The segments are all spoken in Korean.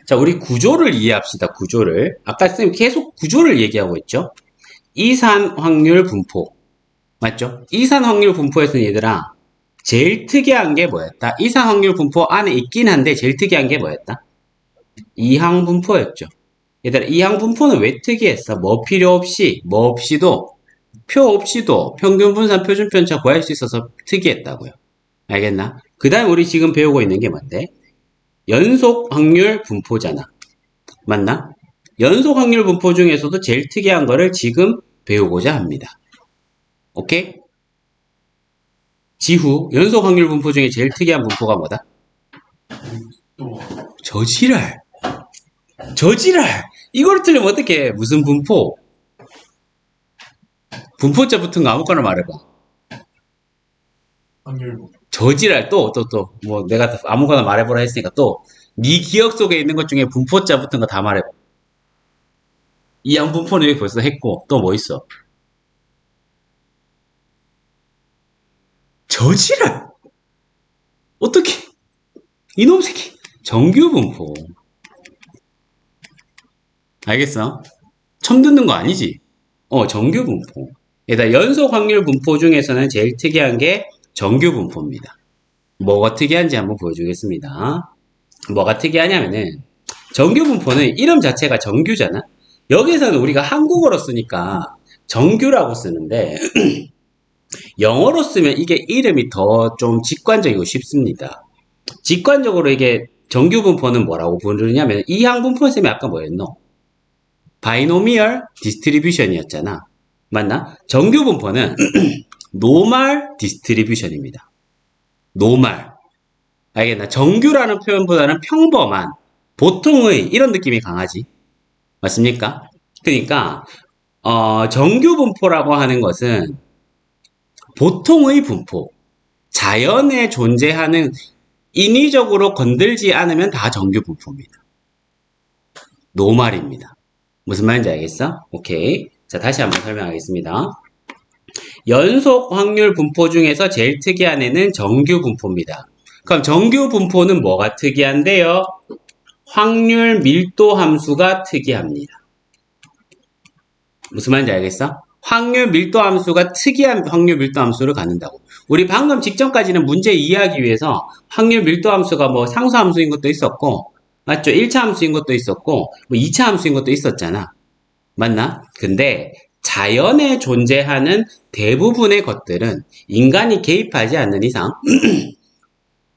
자, 우리 구조를 이해합시다. 구조를. 아까 선생님 계속 구조를 얘기하고 있죠. 이산 확률 분포. 맞죠? 이산 확률 분포에서는 얘들아, 제일 특이한 게 뭐였다? 이산 확률 분포 안에 있긴 한데 제일 특이한 게 뭐였다? 이항 분포였죠. 얘들아, 이항 분포는 왜 특이했어? 뭐 필요 없이, 뭐 없이도, 표 없이도 평균 분산 표준 편차 구할 수 있어서 특이했다고요. 알겠나? 그 다음 우리 지금 배우고 있는 게 뭔데? 연속 확률 분포잖아. 맞나? 연속 확률 분포 중에서도 제일 특이한 거를 지금 배우고자 합니다. 오케이? 지후 연속 확률 분포 중에 제일 특이한 분포가 뭐다? 저지랄. 저지랄. 이걸 틀리면 어떡해? 무슨 분포? 분포자 붙은 거 아무거나 말해봐. 확률. 저지랄. 또. 뭐 내가 아무거나 말해보라 했으니까 또. 네 기억 속에 있는 것 중에 분포자 붙은 거 다 말해봐. 이항 분포는 여기 벌써 했고 또 뭐 있어? 저지랄. 어떻게? 이놈 새끼. 정규 분포. 알겠어? 처음 듣는 거 아니지? 정규 분포. 일단 연속 확률 분포 중에서는 제일 특이한 게 정규 분포입니다. 뭐가 특이한지 한번 보여주겠습니다. 뭐가 특이하냐면은 정규 분포는 이름 자체가 정규잖아. 여기서는 우리가 한국어로 쓰니까 정규라고 쓰는데 영어로 쓰면 이게 이름이 더 좀 직관적이고 쉽습니다. 직관적으로 이게 정규 분포는 뭐라고 부르냐면 이항 분포는 쌤이 아까 뭐였노? 바이노미얼 디스트리뷰션이었잖아. 맞나? 정규 분포는 노멀 디스트리뷰션입니다. 노멀. 알겠나? 정규라는 표현보다는 평범한, 보통의 이런 느낌이 강하지. 맞습니까? 그러니까 정규 분포라고 하는 것은 보통의 분포, 자연에 존재하는 인위적으로 건들지 않으면 다 정규 분포입니다. 노멀입니다. 무슨 말인지 알겠어? 오케이. 자, 다시 한번 설명하겠습니다. 연속 확률 분포 중에서 제일 특이한 애는 정규 분포입니다. 그럼 정규 분포는 뭐가 특이한데요? 확률 밀도 함수가 특이합니다. 무슨 말인지 알겠어? 확률 밀도 함수가 특이한 확률 밀도 함수를 갖는다고. 우리 방금 직전까지는 문제 이해하기 위해서 확률 밀도 함수가 뭐 상수 함수인 것도 있었고, 맞죠? 1차 함수인 것도 있었고, 뭐 2차 함수인 것도 있었잖아. 맞나? 근데 자연에 존재하는 대부분의 것들은 인간이 개입하지 않는 이상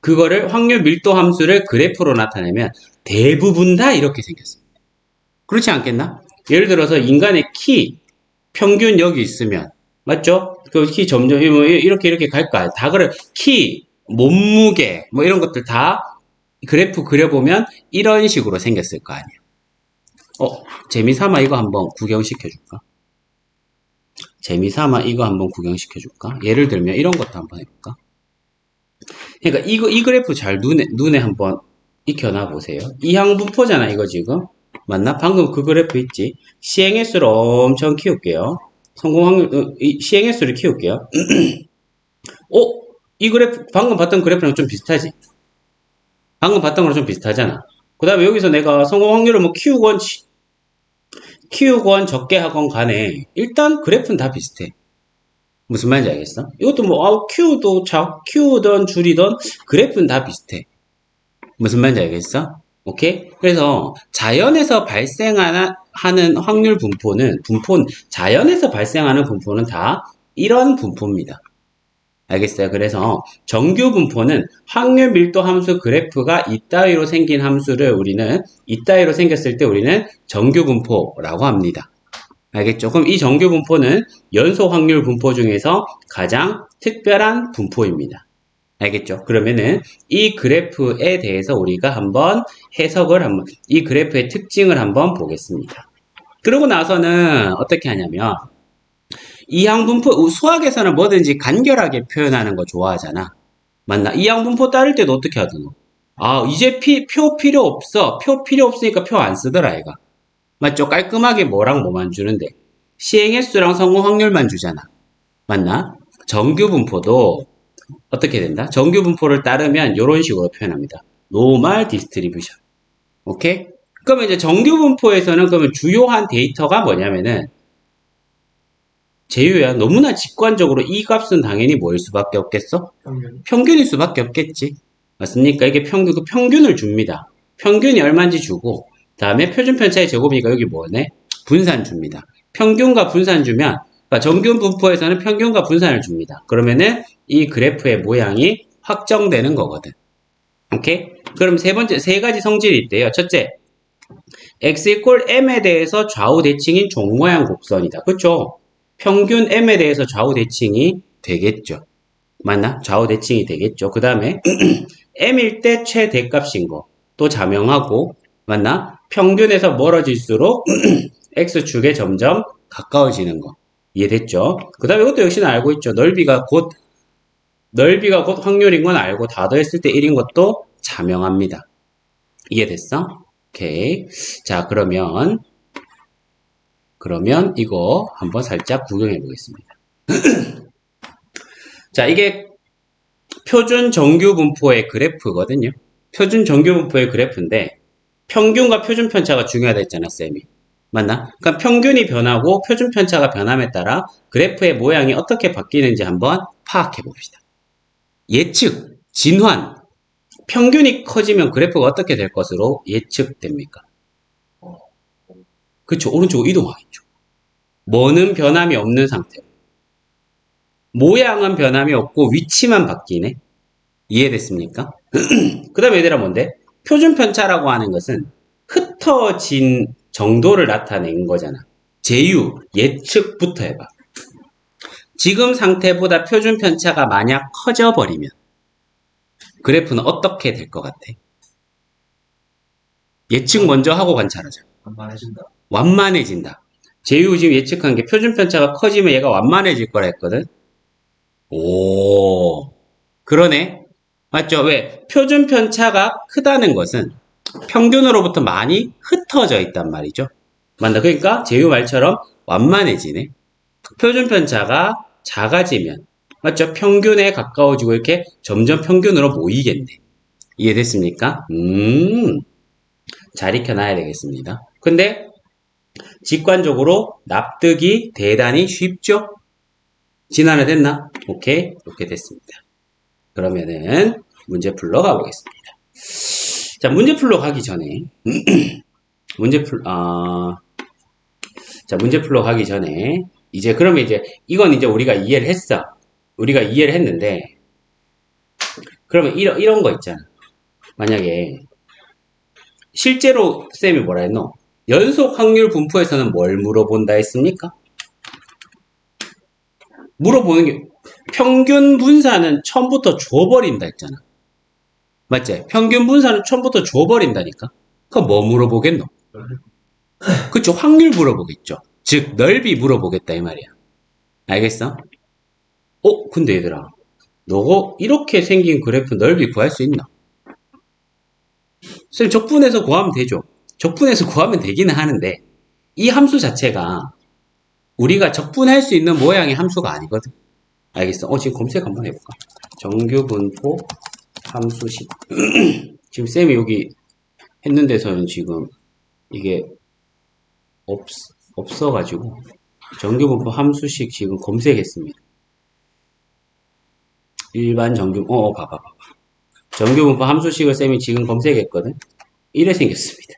그거를 확률 밀도 함수를 그래프로 나타내면 대부분 다 이렇게 생겼습니다. 그렇지 않겠나? 예를 들어서 인간의 키 평균 여기 있으면 맞죠? 그 키 점점 이렇게 갈 거야. 다 그래. 키, 몸무게 뭐 이런 것들 다 그래프 그려보면 이런 식으로 생겼을 거 아니야. 재미삼아 이거 한번 구경시켜줄까? 재미삼아 이거 한번 구경시켜줄까? 예를 들면 이런 것도 한번 해볼까? 그러니까 이 그래프 잘 눈에 한번 익혀놔 보세요. 이항 분포잖아 이거 지금. 맞나? 방금 그 그래프 있지? 시행횟수를 엄청 키울게요. 성공 확률, 시행횟수를 키울게요. 이 그래프, 방금 봤던 그래프랑 좀 비슷하지? 방금 봤던 거랑 좀 비슷하잖아. 그 다음에 여기서 내가 성공 확률을 뭐 키우건 적게 하건 간에 일단 그래프는 다 비슷해. 무슨 말인지 알겠어? 이것도 뭐 키우던 줄이던 그래프는 다 비슷해. 무슨 말인지 알겠어? 오케이? 그래서 자연에서 발생하는 확률 자연에서 발생하는 분포는 다 이런 분포입니다. 알겠어요? 그래서 정규 분포는 확률 밀도 함수 그래프가 이따위로 생긴 함수를 이따위로 생겼을 때 우리는 정규 분포라고 합니다. 알겠죠? 그럼 이 정규 분포는 연속 확률 분포 중에서 가장 특별한 분포입니다. 알겠죠? 그러면은 이 그래프에 대해서 우리가 한번 이 그래프의 특징을 한번 보겠습니다. 그러고 나서는 어떻게 하냐면 이항 분포, 수학에서는 뭐든지 간결하게 표현하는 거 좋아하잖아. 맞나? 이항 분포 따를 때도 어떻게 하더노? 이제 표 필요 없어. 표 필요 없으니까 표 안 쓰더라, 얘가. 맞죠? 깔끔하게 뭐랑 뭐만 주는데. 시행횟수랑 성공 확률만 주잖아. 맞나? 정규 분포도 어떻게 된다? 정규 분포를 따르면 이런 식으로 표현합니다. 노멀 디스트리뷰션. 오케이? 그러면 이제 정규 분포에서는 그러면 주요한 데이터가 뭐냐면은 제휴야 너무나 직관적으로 이 값은 당연히 뭐일 수밖에 없겠어? 평균일 수밖에 없겠지. 맞습니까? 이게 평균, 그 평균을 줍니다. 평균이 얼마인지 주고, 다음에 표준 편차의 제곱이니까 여기 뭐네? 분산 줍니다. 평균과 분산 주면, 그러니까 정규 분포에서는 평균과 분산을 줍니다. 그러면은 이 그래프의 모양이 확정되는 거거든. 오케이? 그럼 세 번째, 세 가지 성질이 있대요. 첫째, x 이퀄 m에 대해서 좌우 대칭인 종모양 곡선이다. 그쵸? 평균 m에 대해서 좌우 대칭이 되겠죠. 맞나? 좌우 대칭이 되겠죠. 그 다음에 m일 때 최대값인 거 또 자명하고 맞나? 평균에서 멀어질수록 x축에 점점 가까워지는 거 이해됐죠? 그 다음에 이것도 역시나 알고 있죠. 넓이가 곧 확률인 건 알고 다 더했을 때 1인 것도 자명합니다. 이해됐어? 오케이. 자, 그러면 이거 한번 살짝 구경해 보겠습니다. 자, 이게 표준 정규 분포의 그래프거든요. 표준 정규 분포의 그래프인데 평균과 표준 편차가 중요하다 했잖아, 쌤이. 맞나? 그러니까 평균이 변하고 표준 편차가 변함에 따라 그래프의 모양이 어떻게 바뀌는지 한번 파악해 봅시다. 예측, 진환, 평균이 커지면 그래프가 어떻게 될 것으로 예측됩니까? 그쵸, 오른쪽으로 이동하겠죠. 뭐는 변함이 없는 상태로. 모양은 변함이 없고 위치만 바뀌네. 이해됐습니까? 그 다음에 얘들아 뭔데? 표준 편차라고 하는 것은 흩어진 정도를 나타낸 거잖아. 제휴, 예측부터 해봐. 지금 상태보다 표준 편차가 만약 커져버리면 그래프는 어떻게 될 것 같아? 예측 먼저 하고 관찰하자. 완만해진다. 완만해진다. 제휴 지금 예측한 게 표준 편차가 커지면 얘가 완만해질 거라 했거든. 오, 그러네. 맞죠? 왜? 표준 편차가 크다는 것은 평균으로부터 많이 흩어져 있단 말이죠. 맞나? 그러니까 제휴 말처럼 완만해지네. 표준 편차가 작아지면 맞죠? 평균에 가까워지고 이렇게 점점 평균으로 모이겠네. 이해됐습니까? 잘 익혀놔야 되겠습니다. 근데 직관적으로 납득이 대단히 쉽죠? 진화는 됐나? 오케이, 이렇게 됐습니다. 그러면은 문제 풀러 가보겠습니다. 자, 문제 풀러 가기 전에 문제 풀러 가기 전에 그러면 이건 우리가 이해를 했어. 우리가 이해를 했는데 그러면 이런 거 있잖아. 만약에 실제로 쌤이 뭐라 했노? 연속 확률 분포에서는 뭘 물어본다 했습니까? 물어보는 게 평균 분산은 처음부터 줘버린다 했잖아. 맞지? 평균 분산은 처음부터 줘버린다니까. 그럼 뭐 물어보겠노? 그쵸? 확률 물어보겠죠. 즉 넓이 물어보겠다 이 말이야. 알겠어? 근데 얘들아 너가 이렇게 생긴 그래프 넓이 구할 수 있나? 쌤 적분해서 구하면 되죠. 적분해서 구하면 되기는 하는데 이 함수 자체가 우리가 적분할 수 있는 모양의 함수가 아니거든. 알겠어? 지금 검색 한번 해볼까? 정규분포 함수식. 지금 쌤이 여기 했는 데서는 지금 이게 없어가지고 정규분포 함수식 지금 검색했습니다. 일반 봐봐. 정규분포 함수식을 쌤이 지금 검색했거든. 이래 생겼습니다.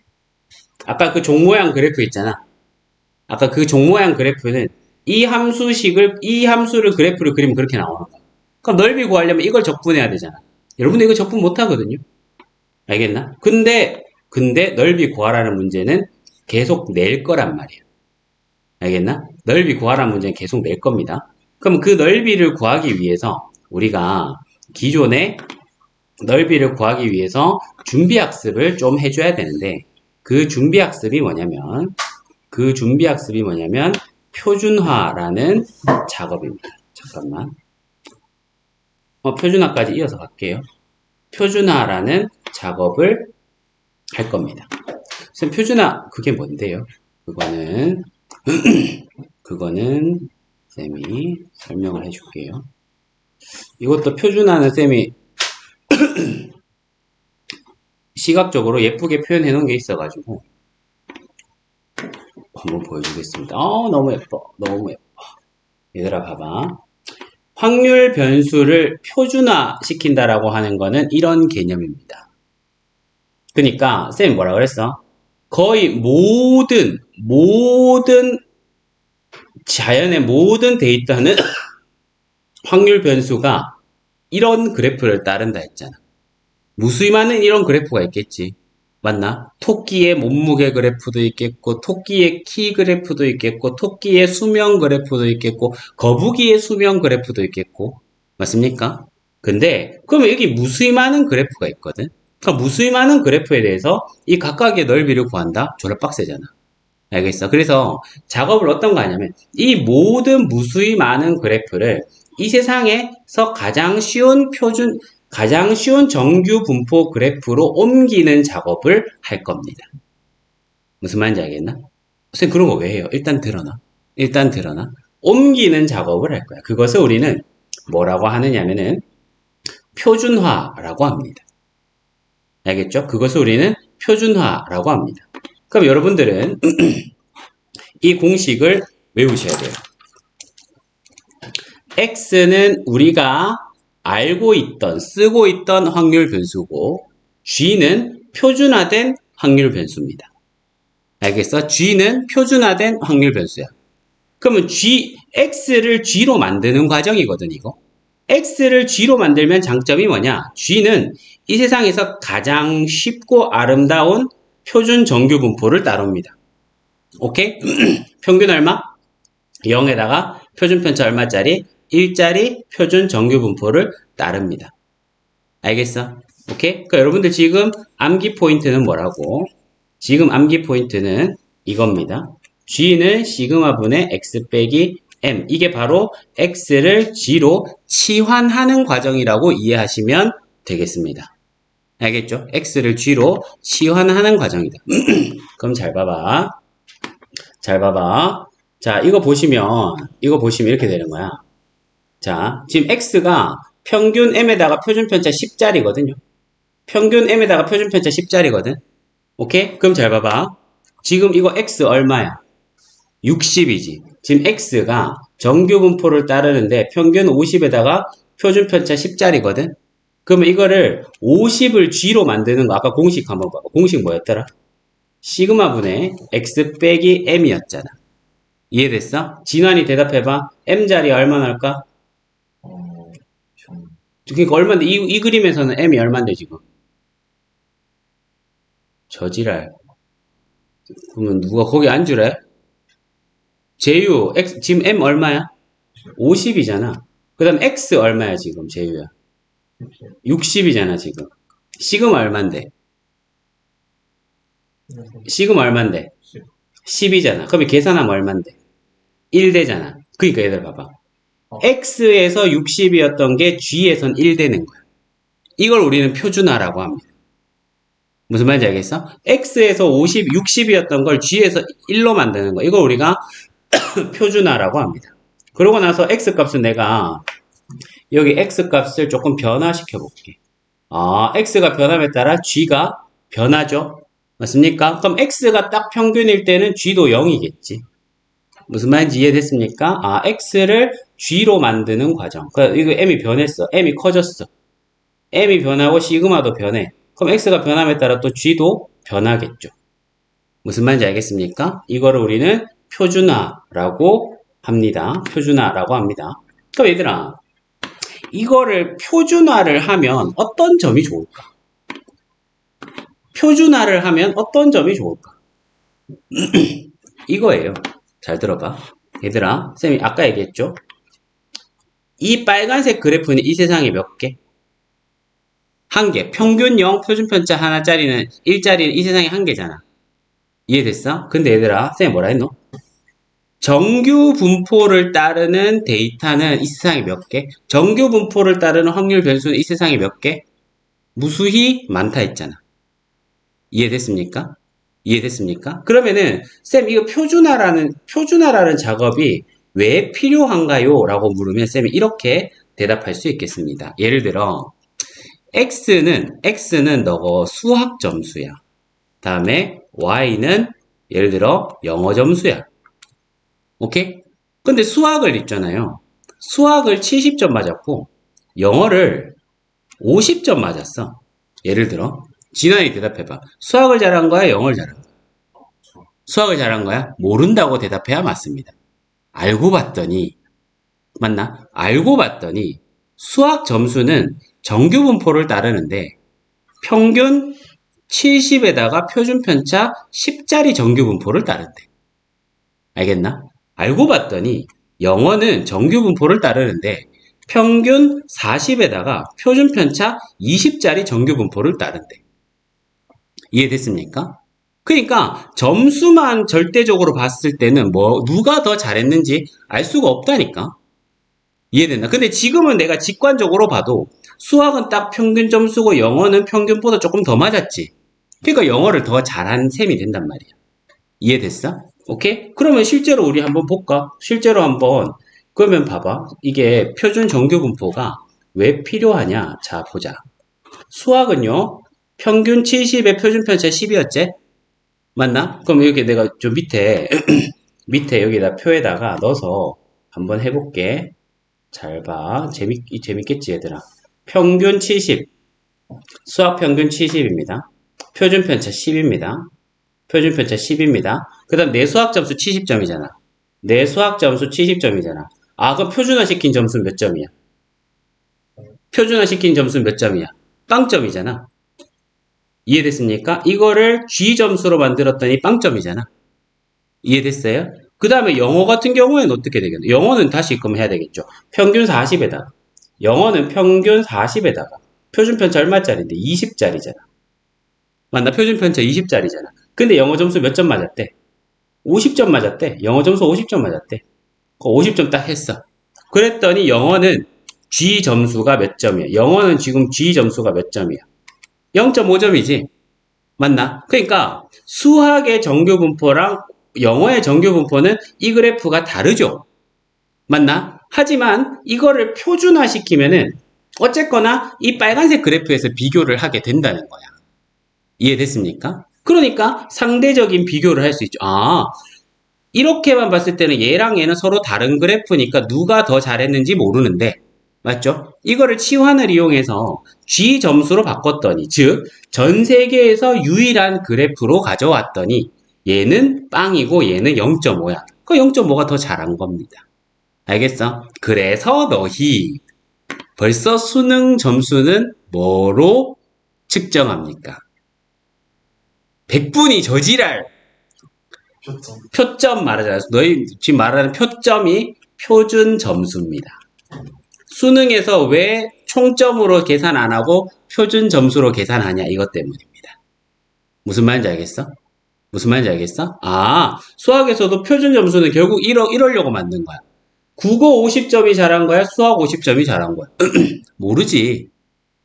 아까 그 종모양 그래프 있잖아. 아까 그 종모양 그래프는 이 함수를 그래프를 그리면 그렇게 나오는 거야. 그럼 넓이 구하려면 이걸 적분해야 되잖아. 여러분들 이거 적분 못 하거든요. 알겠나? 근데 넓이 구하라는 문제는 계속 낼 거란 말이야. 알겠나? 넓이 구하라는 문제는 계속 낼 겁니다. 그럼 그 넓이를 구하기 위해서 우리가 기존의 넓이를 구하기 위해서 준비학습을 좀 해줘야 되는데 그 준비학습이 뭐냐면 표준화라는 작업입니다. 잠깐만. 표준화까지 이어서 갈게요. 표준화라는 작업을 할 겁니다. 선생님, 표준화, 그게 뭔데요? 그거는 쌤이 설명을 해줄게요. 이것도 표준화는 쌤이 시각적으로 예쁘게 표현해 놓은 게 있어가지고 한번 보여주겠습니다. 너무 예뻐. 너무 예뻐. 얘들아, 봐봐. 확률 변수를 표준화 시킨다라고 하는 거는 이런 개념입니다. 그러니까 쌤이 뭐라 그랬어? 거의 모든 자연의 모든 데이터는 확률 변수가 이런 그래프를 따른다 했잖아. 무수히 많은 이런 그래프가 있겠지. 맞나? 토끼의 몸무게 그래프도 있겠고, 토끼의 키 그래프도 있겠고, 토끼의 수명 그래프도 있겠고, 거북이의 수명 그래프도 있겠고. 맞습니까? 근데 그러면 여기 무수히 많은 그래프가 있거든. 그러니까 무수히 많은 그래프에 대해서 이 각각의 넓이를 구한다? 졸라 빡세잖아. 알겠어? 그래서 작업을 어떤 거 하냐면 이 모든 무수히 많은 그래프를 이 세상에서 가장 쉬운 정규 분포 그래프로 옮기는 작업을 할 겁니다. 무슨 말인지 알겠나? 선생님 그런 거 왜 해요? 일단 드러나. 옮기는 작업을 할 거야. 그것을 우리는 뭐라고 하느냐면은 표준화라고 합니다. 알겠죠? 그것을 우리는 표준화라고 합니다. 그럼 여러분들은 이 공식을 외우셔야 돼요. X는 우리가 알고 있던, 쓰고 있던 확률 변수고, G는 표준화된 확률 변수입니다. 알겠어? G는 표준화된 확률 변수야. 그러면 X를 G로 만드는 과정이거든, 이거. X를 G로 만들면 장점이 뭐냐? G는 이 세상에서 가장 쉽고 아름다운 표준 정규 분포를 따릅니다. 오케이? 평균 얼마? 0에다가 표준 편차 얼마짜리? 1짜리 표준 정규 분포를 따릅니다. 알겠어? 오케이? 그러니까 여러분들 지금 암기 포인트는 뭐라고? 지금 암기 포인트는 이겁니다. G는 시그마분의 X 빼기 M. 이게 바로 X를 G로 치환하는 과정이라고 이해하시면 되겠습니다. 알겠죠? X를 G로 치환하는 과정이다. 그럼 잘 봐봐. 자, 이거 보시면 이렇게 되는 거야. 자, 지금 X가 평균 M에다가 표준 편차 10짜리거든요. 평균 M에다가 표준 편차 10짜리거든. 오케이? 그럼 잘 봐봐. 지금 이거 X 얼마야? 60이지. 지금 X가 정규 분포를 따르는데 평균 50에다가 표준 편차 10짜리거든. 그러면 이거를 50을 G로 만드는 거 아까 공식 한번 봐봐. 공식 뭐였더라? 시그마분의 X 빼기 M이었잖아. 이해됐어? 진환이 대답해봐. M자리 얼마 나올까? 그러니까 얼마인데 이 그림에서는 M이 얼마인데 지금? 저지랄. 그러면 누가 거기 앉으래? 제유, X, 지금 M 얼마야? 50이잖아. 그 다음 X 얼마야 지금 제유야? 60이잖아 지금. 시그마 얼만데? 시그마 얼만데? 10이잖아. 그러면 계산하면 얼만데? 1되잖아. 그러니까 얘들 봐봐. X에서 60이었던 게 G에선 1되는 거야. 이걸 우리는 표준화라고 합니다. 무슨 말인지 알겠어? X에서 60이었던 걸 G에서 1로 만드는 거. 이걸 우리가 표준화라고 합니다. 그러고 나서 X값은 내가 여기 X값을 조금 변화시켜 볼게. X가 변함에 따라 G가 변하죠? 맞습니까? 그럼 X가 딱 평균일 때는 G도 0이겠지. 무슨 말인지 이해됐습니까? X를 G로 만드는 과정. 이거 M이 변했어. M이 커졌어. M이 변하고 시그마도 변해. 그럼 X가 변함에 따라 또 G도 변하겠죠. 무슨 말인지 알겠습니까? 이거를 우리는 표준화라고 합니다. 그럼 얘들아, 이거를 표준화를 하면 어떤 점이 좋을까? 이거예요. 잘 들어봐. 얘들아, 쌤이 아까 얘기했죠? 이 빨간색 그래프는 이 세상에 몇 개? 한 개. 평균 0, 표준편차 하나짜리는 1짜리는 이 세상에 한 개잖아. 이해됐어? 근데 얘들아, 쌤이 뭐라 했노? 정규 분포를 따르는 데이터는 이 세상에 몇 개? 정규 분포를 따르는 확률 변수는 이 세상에 몇 개? 무수히 많다 했잖아. 이해됐습니까? 그러면은 쌤 이거 표준화라는 작업이 왜 필요한가요? 라고 물으면 쌤이 이렇게 대답할 수 있겠습니다. 예를 들어 X는 너거 수학 점수야. 다음에 Y는 예를 들어 영어 점수야. 오케이? 근데 수학을 있잖아요. 수학을 70점 맞았고 영어를 50점 맞았어. 예를 들어 진환이 대답해봐. 수학을 잘한 거야? 영어를 잘한 거야? 수학을 잘한 거야? 모른다고 대답해야 맞습니다. 알고 봤더니 맞나? 알고 봤더니 수학 점수는 정규 분포를 따르는데 평균 70에다가 표준 편차 10짜리 정규 분포를 따른대. 알겠나? 알고 봤더니 영어는 정규 분포를 따르는데 평균 40에다가 표준 편차 20짜리 정규 분포를 따른대. 이해됐습니까? 그러니까 점수만 절대적으로 봤을 때는 뭐 누가 더 잘했는지 알 수가 없다니까. 이해됐나? 근데 지금은 내가 직관적으로 봐도 수학은 딱 평균 점수고 영어는 평균보다 조금 더 맞았지. 그러니까 영어를 더 잘한 셈이 된단 말이야. 이해됐어? 오케이? 그러면 실제로 우리 한번 볼까? 실제로 한번 그러면 봐봐. 이게 표준 정규 분포가 왜 필요하냐? 자, 보자. 수학은요. 평균 70에 표준 편차 10이었지? 맞나? 그럼 여기 내가 저 밑에 밑에 여기다 표에다가 넣어서 한번 해볼게. 잘 봐. 재밌겠지, 얘들아. 평균 70. 수학 평균 70입니다. 표준 편차 10입니다. 표준 편차 10입니다. 그 다음 내 수학 점수 70점이잖아. 내 수학 점수 70점이잖아. 아, 그럼 표준화 시킨 점수는 몇 점이야? 표준화 시킨 점수는 몇 점이야? 빵점이잖아. 이해됐습니까? 이거를 G 점수로 만들었더니 빵점이잖아. 이해됐어요? 그 다음에 영어 같은 경우에는 어떻게 되겠노? 영어는 다시 그럼 해야 되겠죠. 평균 40에다가. 영어는 평균 40에다가. 표준 편차 얼마짜리인데? 20짜리잖아. 맞나? 표준 편차 20짜리잖아. 근데 영어 점수 몇 점 맞았대? 50점 맞았대. 영어 점수 50점 맞았대. 50점 딱 했어. 그랬더니 영어는 G 점수가 몇 점이야? 영어는 지금 G 점수가 몇 점이야? 0.5점이지. 맞나? 그러니까 수학의 정규 분포랑 영어의 정규 분포는 이 그래프가 다르죠. 맞나? 하지만 이거를 표준화 시키면은 어쨌거나 이 빨간색 그래프에서 비교를 하게 된다는 거야. 이해됐습니까? 그러니까 상대적인 비교를 할 수 있죠. 아, 이렇게만 봤을 때는 얘랑 얘는 서로 다른 그래프니까 누가 더 잘했는지 모르는데, 맞죠? 이거를 치환을 이용해서 G 점수로 바꿨더니, 즉, 전 세계에서 유일한 그래프로 가져왔더니, 얘는 빵이고 얘는 0.5야. 그 0.5가 더 잘한 겁니다. 알겠어? 그래서 너희 벌써 수능 점수는 뭐로 측정합니까? 100분이 저지랄 표점 말하잖아. 너희 지금 말하는 표점이 표준 점수입니다. 수능에서 왜 총점으로 계산 안 하고 표준 점수로 계산하냐 이것 때문입니다. 무슨 말인지 알겠어? 무슨 말인지 알겠어? 아, 수학에서도 표준 점수는 결국 이러려고 만든 거야. 국어 50점이 잘한 거야? 수학 50점이 잘한 거야? 모르지.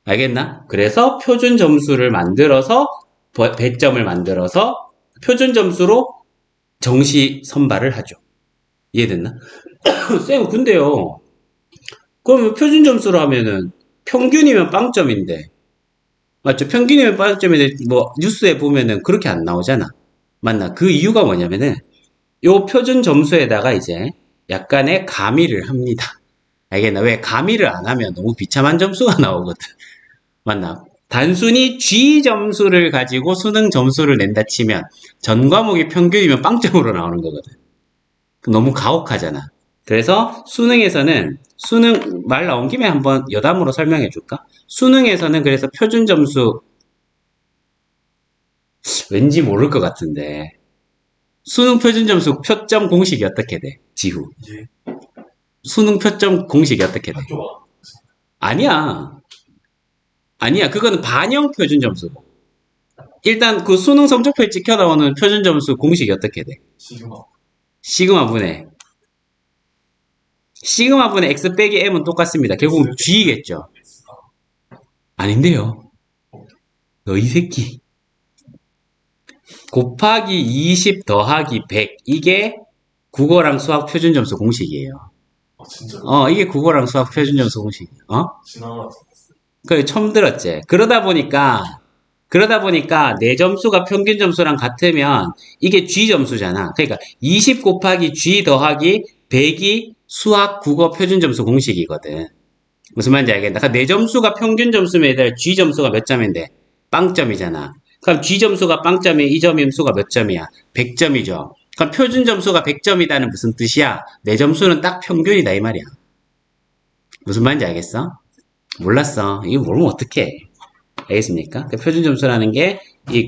알겠나? 그래서 표준 점수를 만들어서 배점을 만들어서 표준 점수로 정시 선발을 하죠. 이해됐나? 쌤, 근데요. 그러면 표준 점수로 하면은 평균이면 빵점인데, 맞죠? 평균이면 빵점인데, 뭐, 뉴스에 보면은 그렇게 안 나오잖아. 맞나? 그 이유가 뭐냐면은, 요 표준 점수에다가 이제 약간의 가미를 합니다. 알겠나? 왜 가미를 안 하면 너무 비참한 점수가 나오거든. 맞나? 단순히 G 점수를 가지고 수능 점수를 낸다 치면 전 과목이 평균이면 빵점으로 나오는 거거든. 너무 가혹하잖아. 그래서 수능에서는 수능 말 나온 김에 한번 여담으로 설명해 줄까? 수능에서는 그래서 표준 점수 왠지 모를 것 같은데 수능 표준 점수 표점 공식이 어떻게 돼? 지후. 예. 수능 표점 공식이 어떻게 돼? 학교가 아니야. 아니야. 그거는 반영 표준 점수고. 일단 그 수능 성적표에 찍혀 나오는 표준 점수 공식이 어떻게 돼? 시그마 시그마 분의 x 빼기 m은 똑같습니다. 결국 g겠죠. X가 아닌데요. 너 이 새끼. 곱하기 20 더하기 100 이게 국어랑 수학 표준 점수 공식이에요. 진짜로 이게 국어랑 수학 표준 점수 공식. 지나가서 봤어요. 그래 처음 들었지. 그러다 보니까 그러다 보니까 내 점수가 평균 점수랑 같으면 이게 G 점수잖아. 그러니까 20 곱하기 G 더하기 100이 수학, 국어 표준 점수 공식이거든. 무슨 말인지 알겠다. 그러니까 내 점수가 평균 점수면 얘들아 G 점수가 몇 점인데? 빵점이잖아. 그럼 G 점수가 빵점이면 이 점의 수가 몇 점이야? 100점이죠. 그럼 표준 점수가 100점이다는 무슨 뜻이야? 내 점수는 딱 평균이다 이 말이야. 무슨 말인지 알겠어? 몰랐어. 이거 모르면 어떡해. 알겠습니까? 그 표준 점수라는 게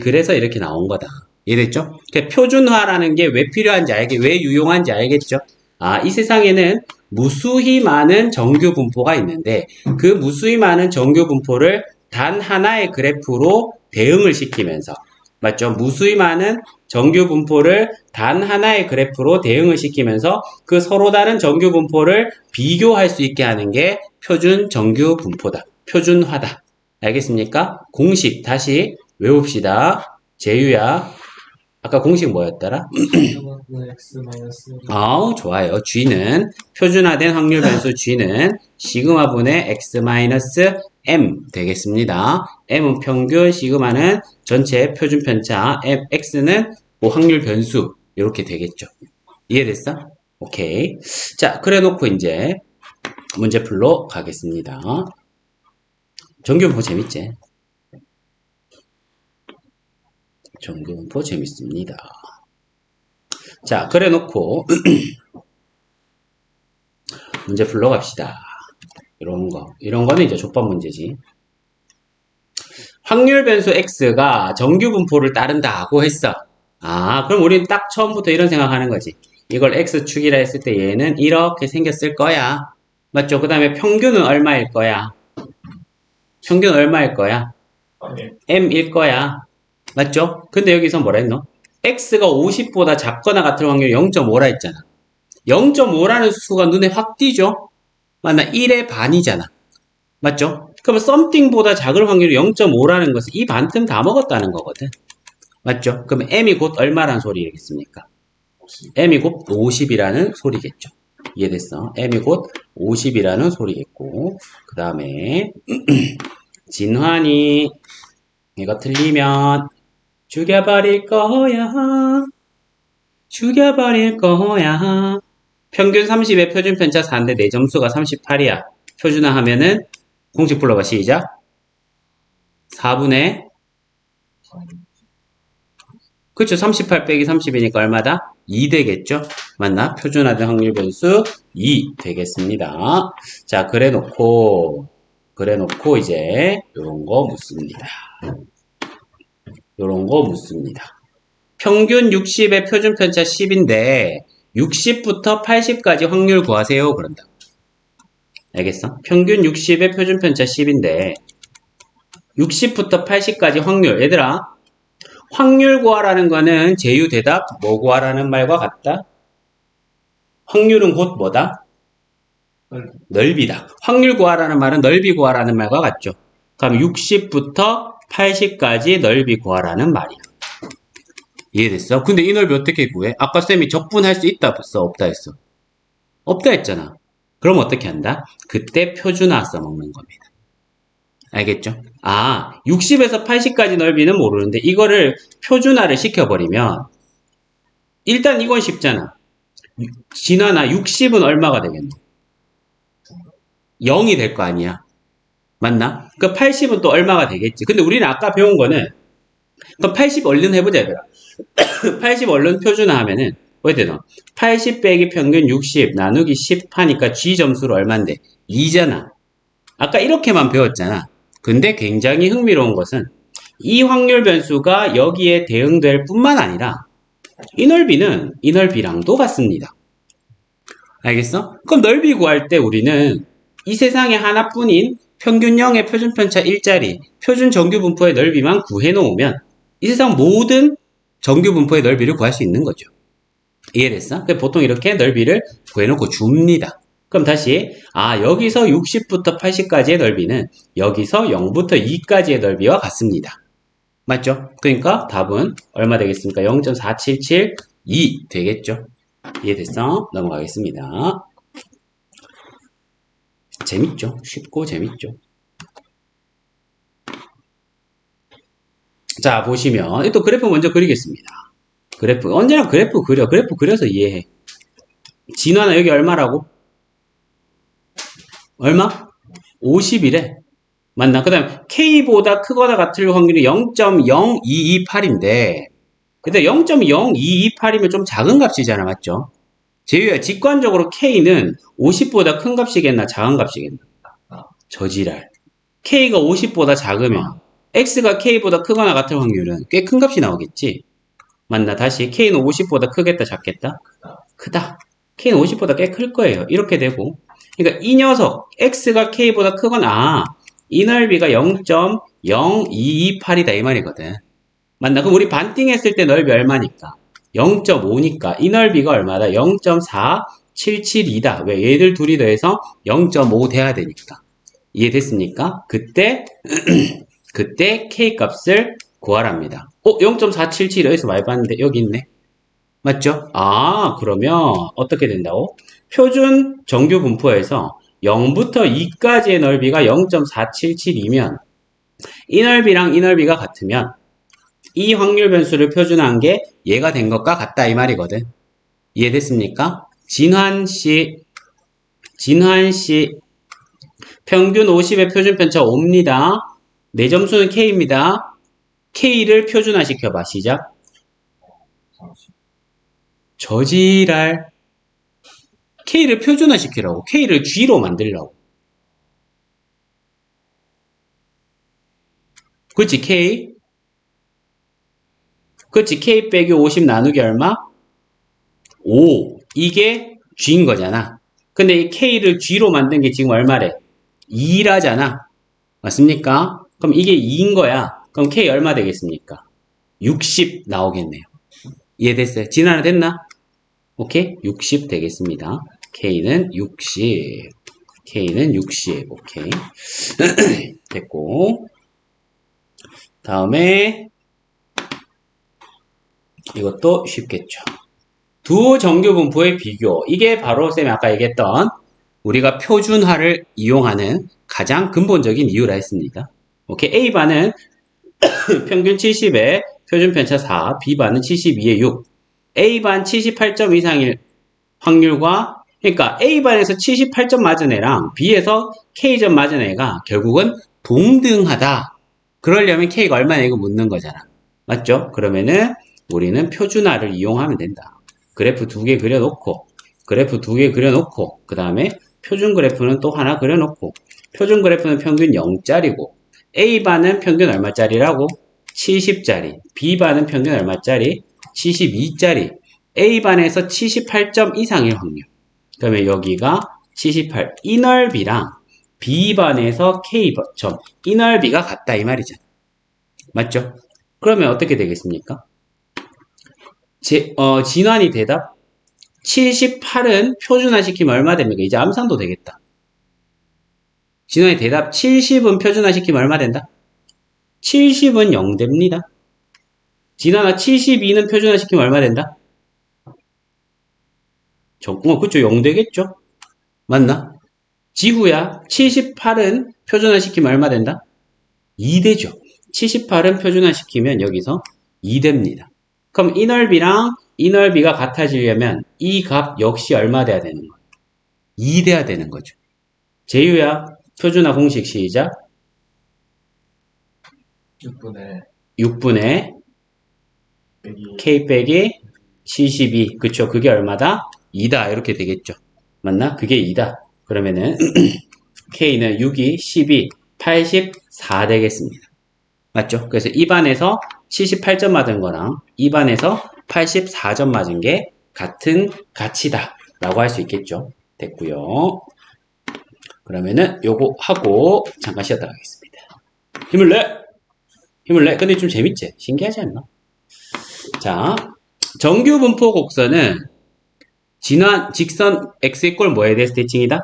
그래서 이렇게 나온 거다. 이해됐죠? 그 표준화라는 게 왜 필요한지 왜 유용한지 알겠죠? 아, 이 세상에는 무수히 많은 정규 분포가 있는데 그 무수히 많은 정규 분포를 단 하나의 그래프로 대응을 시키면서 맞죠? 무수히 많은 정규 분포를 단 하나의 그래프로 대응을 시키면서 그 서로 다른 정규 분포를 비교할 수 있게 하는 게 표준 정규 분포다. 표준화다. 알겠습니까? 공식 다시 외웁시다. 제유야. 아까 공식 뭐였더라? 아우 좋아요. G는 표준화된 확률 변수 G는 시그마분의 x-m 되겠습니다. m은 평균, 시그마는 전체 표준 편차, x는 뭐 확률 변수 이렇게 되겠죠. 이해됐어? 오케이. 자, 그래 놓고 이제 문제 풀러 가겠습니다. 정규분포 재밌지? 정규분포 재밌습니다. 자, 그래 놓고 문제 풀러 갑시다. 이런 거는 이제 족밥 문제지. 확률 변수 x가 정규 분포를 따른다고 했어. 아, 그럼 우리는 딱 처음부터 이런 생각하는 거지. 이걸 x축이라 했을 때 얘는 이렇게 생겼을 거야. 맞죠? 그 다음에 평균은 얼마일 거야? 평균은 얼마일 거야? m일 거야. 맞죠? 근데 여기서 뭐라 했노? x가 50보다 작거나 같을 확률이 0.5라 했잖아. 0.5라는 수가 눈에 확 띄죠? 맞나? 1의 반이잖아. 맞죠? 그러면 something보다 작을 확률이 0.5라는 것은 이 반틈 다 먹었다는 거거든. 맞죠? 그러면 m이 곧 얼마란 소리겠습니까? m이 곧 50이라는 소리겠죠. 이해됐어? m이 곧 50이라는 소리겠고 그 다음에 진환이 이거 틀리면 죽여버릴 거야. 죽여버릴 거야. 평균 30의 표준 편차 4인데 내 점수가 38이야. 표준화 하면은 공식 불러봐. 시작. 4분의 그쵸. 38 빼기 30이니까 얼마다? 2 되겠죠? 맞나? 표준화된 확률 변수 2 되겠습니다. 자, 그래 놓고 이제 요런 거 묻습니다. 요런 거 묻습니다. 평균 60의 표준 편차 10인데 60부터 80까지 확률 구하세요. 그런다. 알겠어? 평균 60의 표준 편차 10인데 60부터 80까지 확률. 얘들아, 확률 구하라는 거는 제유 대답 뭐 구하라는 말과 같다? 확률은 곧 뭐다? 넓이다. 확률 구하라는 말은 넓이 구하라는 말과 같죠. 그럼 60부터 80까지 넓이 구하라는 말이야. 이해됐어? 근데 이 넓이 어떻게 구해? 아까 쌤이 적분할 수 있다 했어? 없다 했어? 없다 했잖아. 그럼 어떻게 한다? 그때 표준화 써먹는 겁니다. 알겠죠? 아, 60에서 80까지 넓이는 모르는데 이거를 표준화를 시켜버리면 일단 이건 쉽잖아. 진화나 60은 얼마가 되겠노? 0이 될 거 아니야. 맞나? 그 80은 또 얼마가 되겠지. 근데 우리는 아까 배운 거는 그럼 80 얼른 해보자 얘들아. 80 얼른 표준화 하면은 왜 되노? 80 빼기 평균 60 나누기 10 하니까 G 점수로 얼만데? 2잖아. 아까 이렇게만 배웠잖아. 근데 굉장히 흥미로운 것은 이 확률 변수가 여기에 대응될 뿐만 아니라 이 넓이는 이 넓이랑도 같습니다. 알겠어? 그럼 넓이 구할 때 우리는 이 세상에 하나뿐인 평균형의 표준편차 1짜리 표준 정규분포의 넓이만 구해놓으면 이 세상 모든 정규분포의 넓이를 구할 수 있는 거죠. 이해됐어? 보통 이렇게 넓이를 구해놓고 줍니다. 그럼 다시 여기서 60부터 80까지의 넓이는 여기서 0부터 2까지의 넓이와 같습니다. 맞죠? 그러니까 답은 얼마 되겠습니까? 0.4772 되겠죠? 이해됐어? 넘어가겠습니다. 재밌죠? 쉽고 재밌죠? 자, 보시면 또 그래프 먼저 그리겠습니다. 그래프 언제나 그래프 그려. 그래프 그려서 이해해. 진화는 여기 얼마라고? 얼마? 50이래. 맞나? 그 다음 K보다 크거나 같을 확률이 0.0228인데 근데 0.0228이면 좀 작은 값이잖아. 맞죠? 제휴야, 직관적으로 K는 50보다 큰 값이겠나 작은 값이겠나? 저지랄. K가 50보다 작으면 X가 K보다 크거나 같을 확률은 꽤 큰 값이 나오겠지? 맞나? 다시 K는 50보다 크겠다 작겠다? 크다. K는 50보다 꽤 클 거예요. 이렇게 되고 그러니까 이 녀석 X가 K보다 크거나 이 넓이가 0.0228이다 이 말이거든. 맞나? 그럼 우리 반띵했을 때 넓이 얼마니까? 0.5니까 이 넓이가 얼마다? 0.4772다. 왜? 얘들 둘이 더해서 0.5 돼야 되니까. 이해됐습니까? 그때 그때 K 값을 구하랍니다. 0.477 여기서 많이 봤는데 여기 있네. 맞죠? 아, 그러면 어떻게 된다고? 표준 정규 분포에서 0부터 2까지의 넓이가 0.477이면 이 넓이랑 이 넓이가 같으면 이 확률 변수를 표준화한 게 얘가 된 것과 같다 이 말이거든. 이해됐습니까? 진환씨 평균 50의 표준 편차 5입니다. 내 점수는 K입니다. K를 표준화 시켜봐. 시작. 저지랄. K를 표준화 시키라고. K를 G로 만들라고. 그치, K. 그치, K 빼기 50 나누기 얼마? 5. 이게 G인 거잖아. 근데 이 K를 G로 만든 게 지금 얼마래? 2라잖아. 맞습니까? 그럼 이게 2인 거야. 그럼 K 얼마 되겠습니까? 60 나오겠네요. 이해됐어요? 진화는 됐나? 오케이? 60 되겠습니다. K는 60. K는 60. 오케이. 됐고. 다음에 이것도 쉽겠죠. 두 정규 분포의 비교. 이게 바로 쌤이 아까 얘기했던 우리가 표준화를 이용하는 가장 근본적인 이유라 했습니다. 오케이. A반은 평균 70에 표준 편차 4, B반은 72에 6. A반 78점 이상일 확률과 그러니까 A반에서 78점 맞은 애랑 B에서 K점 맞은 애가 결국은 동등하다. 그러려면 K가 얼마나 이거 묻는 거잖아. 맞죠? 그러면은 우리는 표준화를 이용하면 된다. 그래프 두 개 그려놓고 그 다음에 표준 그래프는 또 하나 그려놓고 표준 그래프는 평균 0짜리고 A반은 평균 얼마짜리라고? 70짜리. B반은 평균 얼마짜리? 72짜리. A반에서 78점 이상일 확률. 그러면 여기가 78. 이 넓이랑 B반에서 K점. 이 넓이가 같다 이 말이잖아. 맞죠? 그러면 어떻게 되겠습니까? 진환이 대답 78은 표준화시키면 얼마 됩니까? 이제 암산도 되겠다. 진환이 대답 70은 표준화시키면 얼마 된다? 70은 0 됩니다. 진환아 72는 표준화시키면 얼마 된다? 그쵸 0 되겠죠? 맞나? 지후야 78은 표준화시키면 얼마 된다? 2 되죠. 78은 표준화시키면 여기서 2 됩니다. 그럼 이 넓이랑 이 넓이가 같아지려면 이 값 역시 얼마 돼야 되는 거야? 2 돼야 되는 거죠. 제유야 표준화 공식 시작. 6분의 K 빼기 72. 그쵸? 그게 얼마다? 2다. 이렇게 되겠죠. 맞나? 그게 2다. 그러면은 K는 6이 12, 84 되겠습니다. 맞죠? 그래서 2반에서 78점 맞은 거랑 2반에서 84점 맞은 게 같은 가치다 라고 할 수 있겠죠. 됐고요. 그러면은 요거 하고 잠깐 쉬었다 가겠습니다. 힘을 내! 힘을 내! 근데 좀 재밌지? 신기하지 않나? 자, 정규 분포 곡선은 진환 직선 x 이꼴 뭐에 대해서 대칭이다?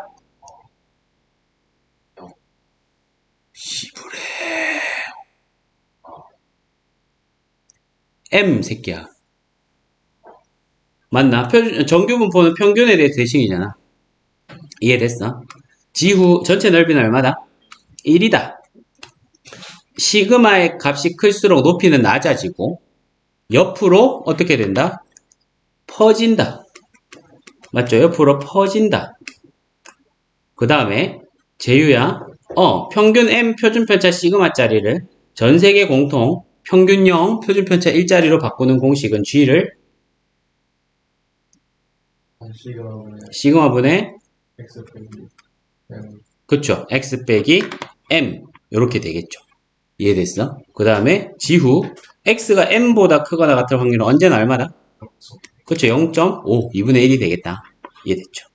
시부레 M 새끼야. 맞나? 정규 분포는 평균에 대해서 대칭이잖아. 이해됐어? 지후 전체 넓이는 얼마다? 1이다. 시그마의 값이 클수록 높이는 낮아지고 옆으로 어떻게 된다? 퍼진다. 맞죠? 옆으로 퍼진다. 그 다음에 제유야, 평균 M 표준편차 시그마짜리를 전 세계 공통 평균0 표준편차 1짜리로 바꾸는 공식은 G를 시그마분의 X 빼기 M. 그쵸? X 빼기 M 이렇게 되겠죠. 이해됐어? 그 다음에 지후 X가 M보다 크거나 같을 확률은 언제나 얼마다? 그쵸? 0.5 2분의 1이 되겠다. 이해됐죠?